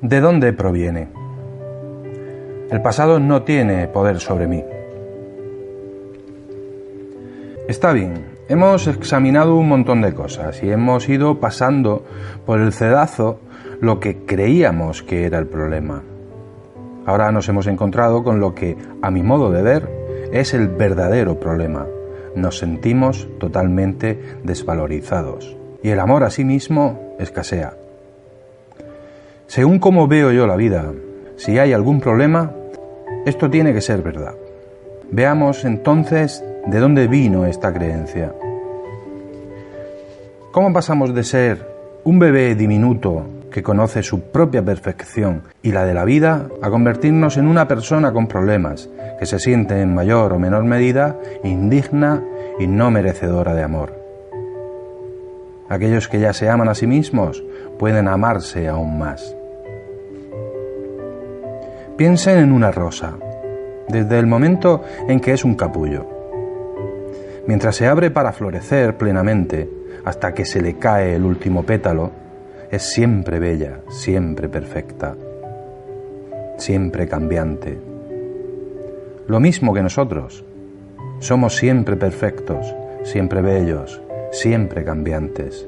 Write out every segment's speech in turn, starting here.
¿De dónde proviene? El pasado no tiene poder sobre mí. Está bien, hemos examinado un montón de cosas y hemos ido pasando por el cedazo lo que creíamos que era el problema. Ahora nos hemos encontrado con lo que, a mi modo de ver, es el verdadero problema. Nos sentimos totalmente desvalorizados y el amor a sí mismo escasea. Según cómo veo yo la vida, si hay algún problema, esto tiene que ser verdad. Veamos entonces de dónde vino esta creencia. ¿Cómo pasamos de ser un bebé diminuto que conoce su propia perfección y la de la vida a convertirnos en una persona con problemas, que se siente en mayor o menor medida indigna y no merecedora de amor? Aquellos que ya se aman a sí mismos pueden amarse aún más. Piensen en una rosa, desde el momento en que es un capullo. Mientras se abre para florecer plenamente, hasta que se le cae el último pétalo, es siempre bella, siempre perfecta, siempre cambiante. Lo mismo que nosotros, somos siempre perfectos, siempre bellos, siempre cambiantes.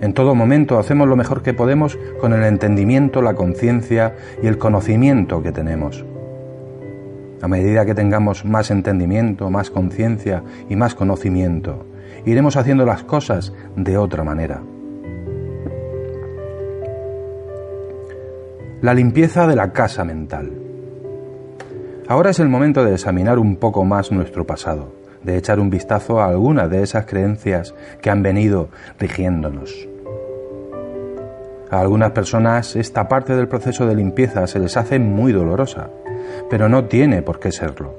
En todo momento hacemos lo mejor que podemos con el entendimiento, la conciencia y el conocimiento que tenemos. A medida que tengamos más entendimiento, más conciencia y más conocimiento, iremos haciendo las cosas de otra manera. La limpieza de la casa mental. Ahora es el momento de examinar un poco más nuestro pasado, de echar un vistazo a algunas de esas creencias que han venido rigiéndonos. A algunas personas esta parte del proceso de limpieza se les hace muy dolorosa, pero no tiene por qué serlo.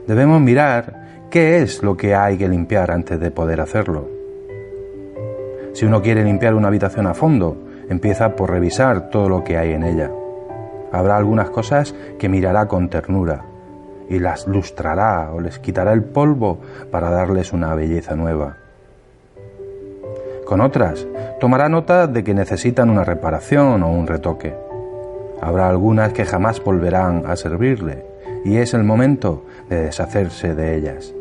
Debemos mirar qué es lo que hay que limpiar antes de poder hacerlo. Si uno quiere limpiar una habitación a fondo, empieza por revisar todo lo que hay en ella. Habrá algunas cosas que mirará con ternura y las lustrará o les quitará el polvo para darles una belleza nueva. Con otras, tomará nota de que necesitan una reparación o un retoque. Habrá algunas que jamás volverán a servirle y es el momento de deshacerse de ellas.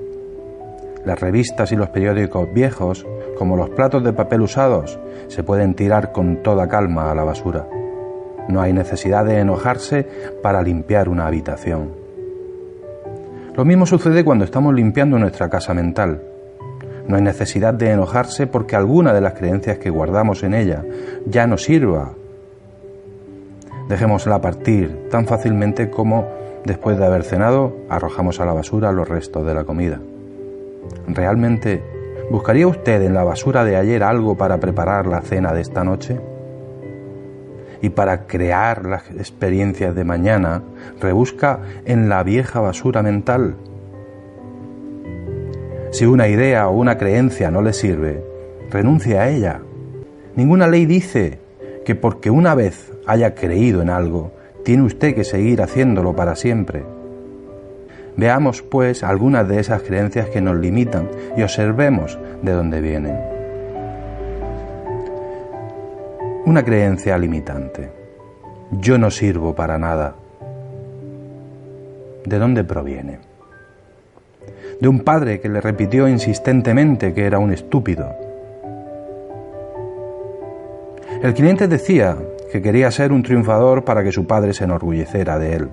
Las revistas y los periódicos viejos, como los platos de papel usados, se pueden tirar con toda calma a la basura. No hay necesidad de enojarse para limpiar una habitación. Lo mismo sucede cuando estamos limpiando nuestra casa mental. No hay necesidad de enojarse porque alguna de las creencias que guardamos en ella ya no sirva. Dejémosla partir tan fácilmente como, después de haber cenado, arrojamos a la basura los restos de la comida. ¿Realmente buscaría usted en la basura de ayer algo para preparar la cena de esta noche? Y para crear las experiencias de mañana, rebusca en la vieja basura mental. Si una idea o una creencia no le sirve, renuncie a ella. Ninguna ley dice que porque una vez haya creído en algo, tiene usted que seguir haciéndolo para siempre. Veamos, pues, algunas de esas creencias que nos limitan y observemos de dónde vienen. Una creencia limitante. Yo no sirvo para nada. ¿De dónde proviene? De un padre que le repitió insistentemente que era un estúpido. El cliente decía que quería ser un triunfador para que su padre se enorgulleciera de él.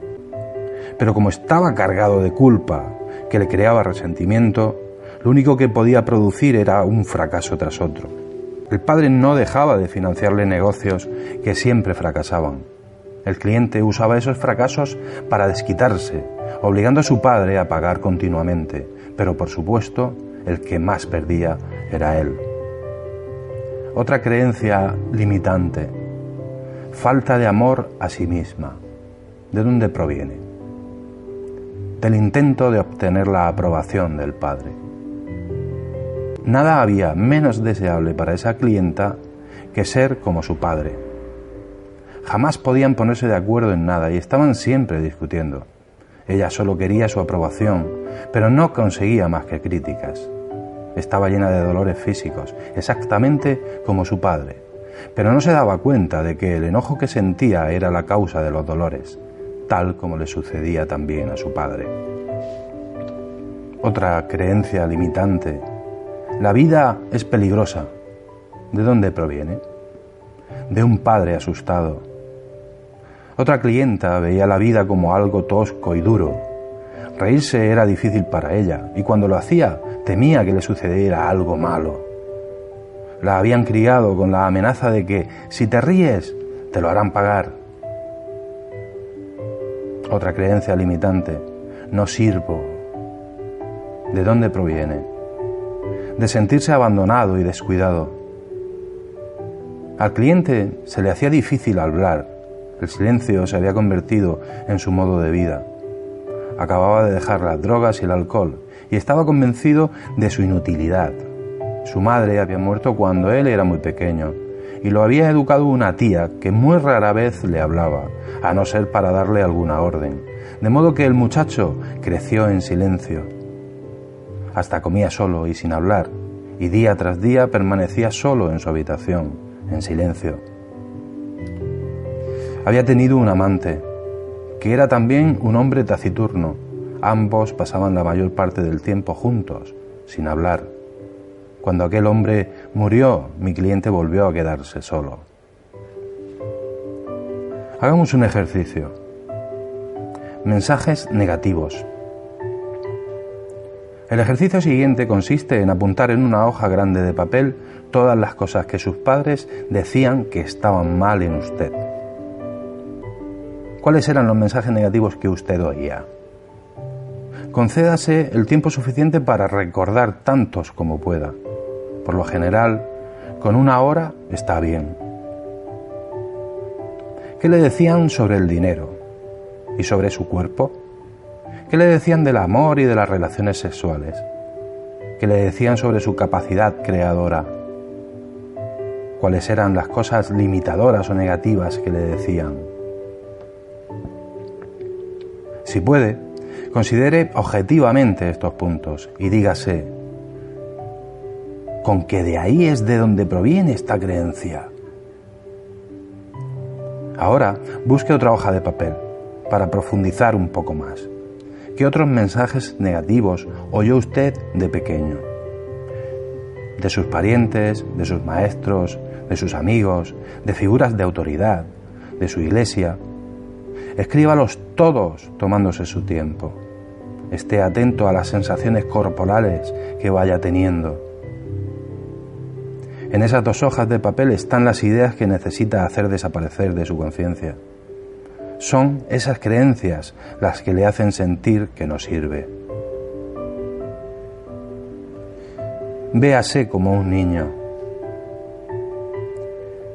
Pero como estaba cargado de culpa, que le creaba resentimiento, lo único que podía producir era un fracaso tras otro. El padre no dejaba de financiarle negocios que siempre fracasaban. El cliente usaba esos fracasos para desquitarse, obligando a su padre a pagar continuamente, pero por supuesto, el que más perdía era él. Otra creencia limitante. Falta de amor a sí misma. ¿De dónde proviene? Del intento de obtener la aprobación del padre. Nada había menos deseable para esa clienta que ser como su padre. Jamás podían ponerse de acuerdo en nada y estaban siempre discutiendo. Ella solo quería su aprobación, pero no conseguía más que críticas. Estaba llena de dolores físicos, exactamente como su padre. pero no se daba cuenta de que el enojo que sentía era la causa de los dolores, tal como le sucedía también a su padre. Otra creencia limitante: la vida es peligrosa. ¿De dónde proviene? De un padre asustado. Otra clienta veía la vida como algo tosco y duro. Reírse era difícil para ella, y cuando lo hacía, temía que le sucediera algo malo. La habían criado con la amenaza de que, si te ríes, te lo harán pagar. Otra creencia limitante: no sirvo. ¿De dónde proviene? De sentirse abandonado y descuidado. Al cliente se le hacía difícil hablar. El silencio se había convertido en su modo de vida. Acababa de dejar las drogas y el alcohol y estaba convencido de su inutilidad. Su madre había muerto cuando él era muy pequeño y lo había educado una tía que muy rara vez le hablaba, a no ser para darle alguna orden, de modo que el muchacho creció en silencio. Hasta comía solo y sin hablar, y día tras día permanecía solo en su habitación, en silencio. Había tenido un amante, que era también un hombre taciturno. Ambos pasaban la mayor parte del tiempo juntos, sin hablar. Cuando aquel hombre murió, mi cliente volvió a quedarse solo. Hagamos un ejercicio. Mensajes negativos. El ejercicio siguiente consiste en apuntar en una hoja grande de papel todas las cosas que sus padres decían que estaban mal en usted. ¿Cuáles eran los mensajes negativos que usted oía? Concédase el tiempo suficiente para recordar tantos como pueda. Por lo general, con 1 hora está bien. ¿Qué le decían sobre el dinero? ¿Y sobre su cuerpo? ¿Qué le decían del amor y de las relaciones sexuales? ¿Qué le decían sobre su capacidad creadora? ¿Cuáles eran las cosas limitadoras o negativas que le decían? Si puede, considere objetivamente estos puntos y dígase: ¿con que de ahí es de donde proviene esta creencia? Ahora busque otra hoja de papel para profundizar un poco más. ¿Qué otros mensajes negativos oyó usted de pequeño? De sus parientes, de sus maestros, de sus amigos, de figuras de autoridad, de su iglesia. Escríbalos todos tomándose su tiempo. Esté atento a las sensaciones corporales que vaya teniendo. En esas 2 hojas de papel están las ideas que necesita hacer desaparecer de su conciencia. Son esas creencias las que le hacen sentir que no sirve. Véase como un niño.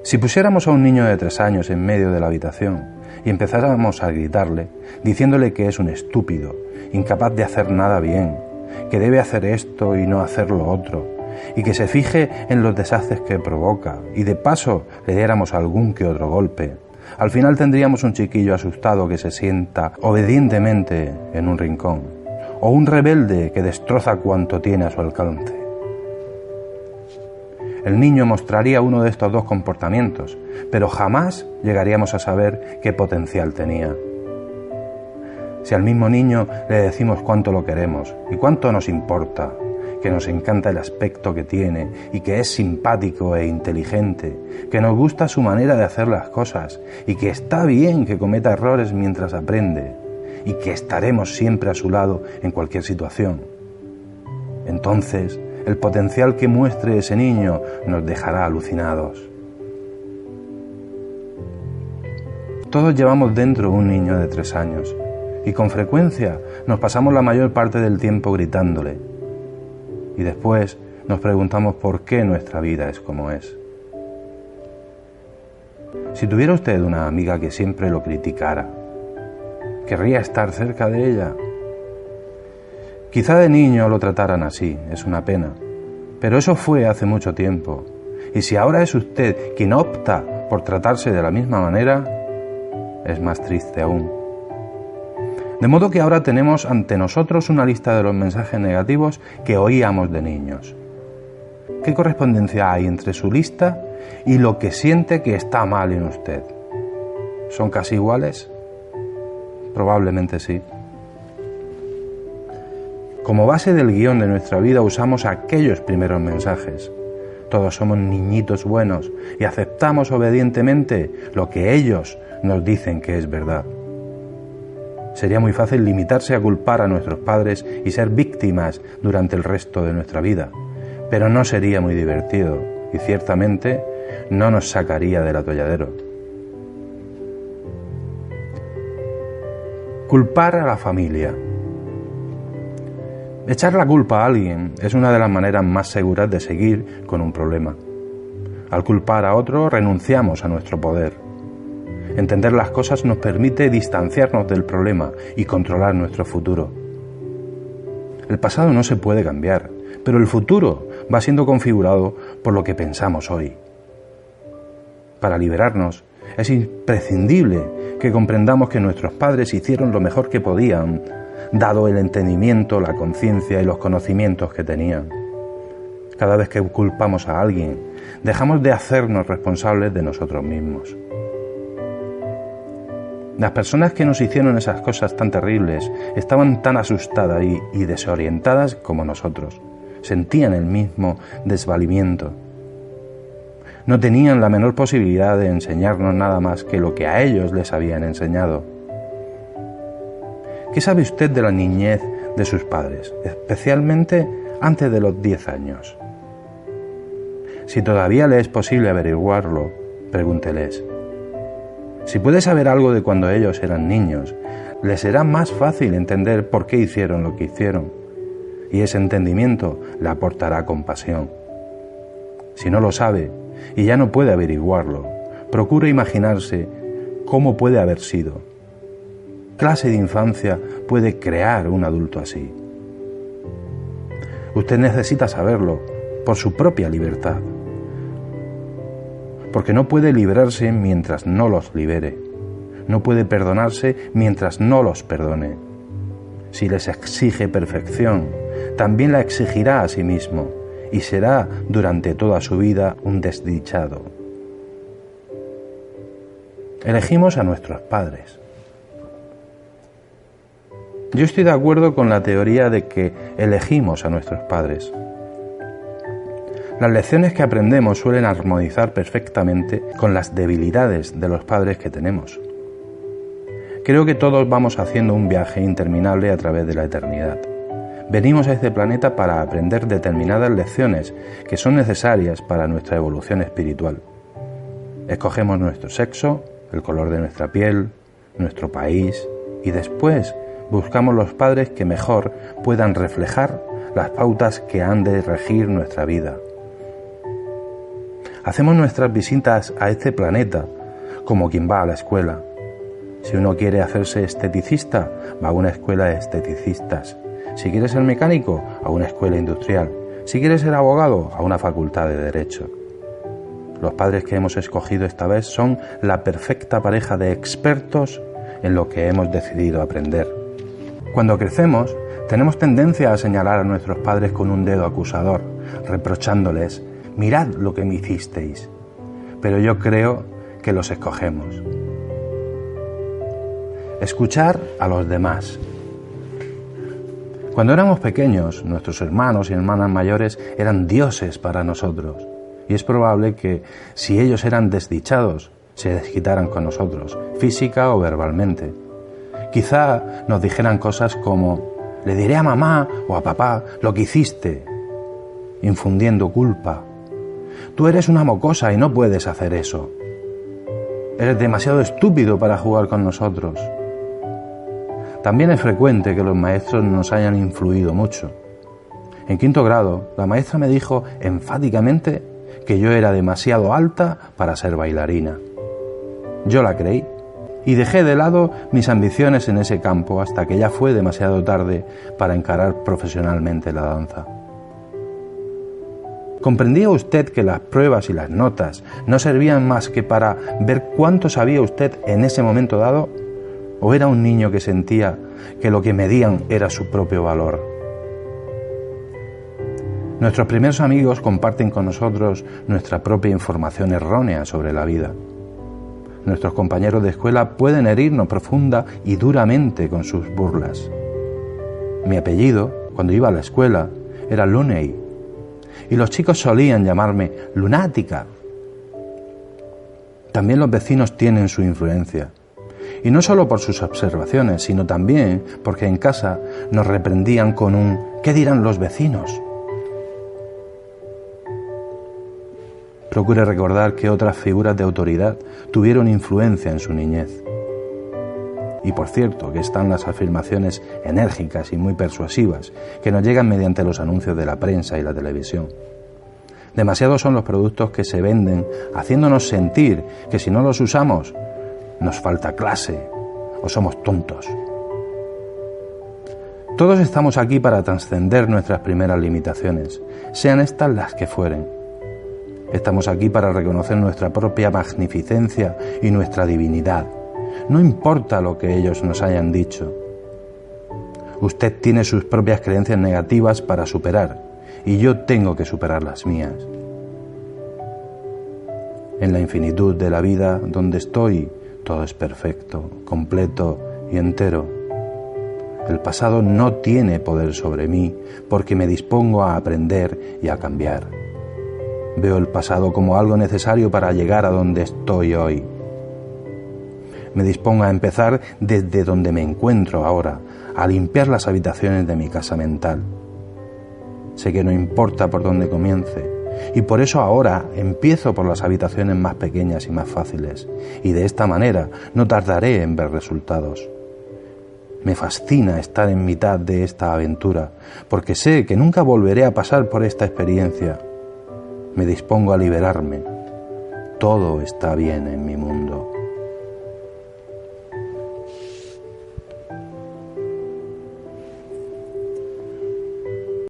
Si pusiéramos a un niño de 3 años en medio de la habitación y empezáramos a gritarle, diciéndole que es un estúpido, incapaz de hacer nada bien, que debe hacer esto y no hacer lo otro, y que se fije en los desastres que provoca, y de paso le diéramos algún que otro golpe, al final tendríamos un chiquillo asustado que se sienta obedientemente en un rincón, o un rebelde que destroza cuanto tiene a su alcance. El niño mostraría uno de estos 2 comportamientos, pero jamás llegaríamos a saber qué potencial tenía. Si al mismo niño le decimos cuánto lo queremos y cuánto nos importa, que nos encanta el aspecto que tiene y que es simpático e inteligente, que nos gusta su manera de hacer las cosas y que está bien que cometa errores mientras aprende y que estaremos siempre a su lado en cualquier situación, entonces el potencial que muestre ese niño nos dejará alucinados. Todos llevamos dentro un niño de 3 años y con frecuencia nos pasamos la mayor parte del tiempo gritándole. Y después nos preguntamos por qué nuestra vida es como es. Si tuviera usted una amiga que siempre lo criticara, ¿querría estar cerca de ella? Quizá de niño lo trataran así, es una pena, pero eso fue hace mucho tiempo. Y si ahora es usted quien opta por tratarse de la misma manera, es más triste aún. De modo que ahora tenemos ante nosotros una lista de los mensajes negativos que oíamos de niños. ¿Qué correspondencia hay entre su lista y lo que siente que está mal en usted? ¿Son casi iguales? Probablemente sí. Como base del guión de nuestra vida usamos aquellos primeros mensajes. Todos somos niñitos buenos y aceptamos obedientemente lo que ellos nos dicen que es verdad. Sería muy fácil limitarse a culpar a nuestros padres y ser víctimas durante el resto de nuestra vida, pero no sería muy divertido y ciertamente no nos sacaría del atolladero. Culpar a la familia. Echar la culpa a alguien es una de las maneras más seguras de seguir con un problema. Al culpar a otro renunciamos a nuestro poder. Entender las cosas nos permite distanciarnos del problema y controlar nuestro futuro. El pasado no se puede cambiar, pero el futuro va siendo configurado por lo que pensamos hoy. Para liberarnos, es imprescindible que comprendamos que nuestros padres hicieron lo mejor que podían, dado el entendimiento, la conciencia y los conocimientos que tenían. Cada vez que culpamos a alguien, dejamos de hacernos responsables de nosotros mismos. Las personas que nos hicieron esas cosas tan terribles estaban tan asustadas y desorientadas como nosotros. Sentían el mismo desvalimiento. No tenían la menor posibilidad de enseñarnos nada más que lo que a ellos les habían enseñado. ¿Qué sabe usted de la niñez de sus padres, especialmente antes de los 10 años? Si todavía le es posible averiguarlo, pregúnteles. Si puede saber algo de cuando ellos eran niños, le será más fácil entender por qué hicieron lo que hicieron, y ese entendimiento le aportará compasión. Si no lo sabe y ya no puede averiguarlo, procure imaginarse cómo puede haber sido. ¿Qué clase de infancia puede crear un adulto así? Usted necesita saberlo por su propia libertad, porque no puede librarse mientras no los libere, no puede perdonarse mientras no los perdone. Si les exige perfección, también la exigirá a sí mismo y será durante toda su vida un desdichado. Elegimos a nuestros padres. Yo estoy de acuerdo con la teoría de que elegimos a nuestros padres. Las lecciones que aprendemos suelen armonizar perfectamente con las debilidades de los padres que tenemos. Creo que todos vamos haciendo un viaje interminable a través de la eternidad. Venimos a este planeta para aprender determinadas lecciones que son necesarias para nuestra evolución espiritual. Escogemos nuestro sexo, el color de nuestra piel, nuestro país y después buscamos los padres que mejor puedan reflejar las pautas que han de regir nuestra vida. Hacemos nuestras visitas a este planeta como quien va a la escuela. Si uno quiere hacerse esteticista, va a una escuela de esteticistas. Si quiere ser mecánico, a una escuela industrial. Si quiere ser abogado, a una facultad de Derecho. Los padres que hemos escogido esta vez son la perfecta pareja de expertos en lo que hemos decidido aprender. Cuando crecemos, tenemos tendencia a señalar a nuestros padres con un dedo acusador, reprochándoles: mirad lo que me hicisteis. Pero yo creo que los escogemos. Escuchar a los demás. Cuando éramos pequeños, nuestros hermanos y hermanas mayores eran dioses para nosotros. Y es probable que, si ellos eran desdichados, se desquitaran con nosotros, física o verbalmente. Quizá nos dijeran cosas como: le diré a mamá o a papá lo que hiciste, infundiendo culpa. Tú eres una mocosa y no puedes hacer eso. Eres demasiado estúpido para jugar con nosotros. También es frecuente que los maestros nos hayan influido mucho. En 5º grado, la maestra me dijo enfáticamente que yo era demasiado alta para ser bailarina. Yo la creí y dejé de lado mis ambiciones en ese campo hasta que ya fue demasiado tarde para encarar profesionalmente la danza. ¿Comprendía usted que las pruebas y las notas no servían más que para ver cuánto sabía usted en ese momento dado? ¿O era un niño que sentía que lo que medían era su propio valor? Nuestros primeros amigos comparten con nosotros nuestra propia información errónea sobre la vida. Nuestros compañeros de escuela pueden herirnos profunda y duramente con sus burlas. Mi apellido, cuando iba a la escuela, era Looney, y los chicos solían llamarme lunática. También los vecinos tienen su influencia, y no solo por sus observaciones, sino también porque en casa nos reprendían con un ¿qué dirán los vecinos? Procure recordar que otras figuras de autoridad tuvieron influencia en su niñez. Y por cierto, que están las afirmaciones enérgicas y muy persuasivas que nos llegan mediante los anuncios de la prensa y la televisión. Demasiados son los productos que se venden haciéndonos sentir que si no los usamos nos falta clase o somos tontos. Todos estamos aquí para trascender nuestras primeras limitaciones, sean estas las que fueren. Estamos aquí para reconocer nuestra propia magnificencia y nuestra divinidad. No importa lo que ellos nos hayan dicho. Usted tiene sus propias creencias negativas para superar, y yo tengo que superar las mías. En la infinitud de la vida donde estoy, todo es perfecto, completo y entero. El pasado no tiene poder sobre mí porque me dispongo a aprender y a cambiar. Veo el pasado como algo necesario para llegar a donde estoy hoy. Me dispongo a empezar desde donde me encuentro ahora, a limpiar las habitaciones de mi casa mental. Sé que no importa por dónde comience, y por eso ahora empiezo por las habitaciones más pequeñas y más fáciles, y de esta manera no tardaré en ver resultados. Me fascina estar en mitad de esta aventura, porque sé que nunca volveré a pasar por esta experiencia. Me dispongo a liberarme. Todo está bien en mi mundo.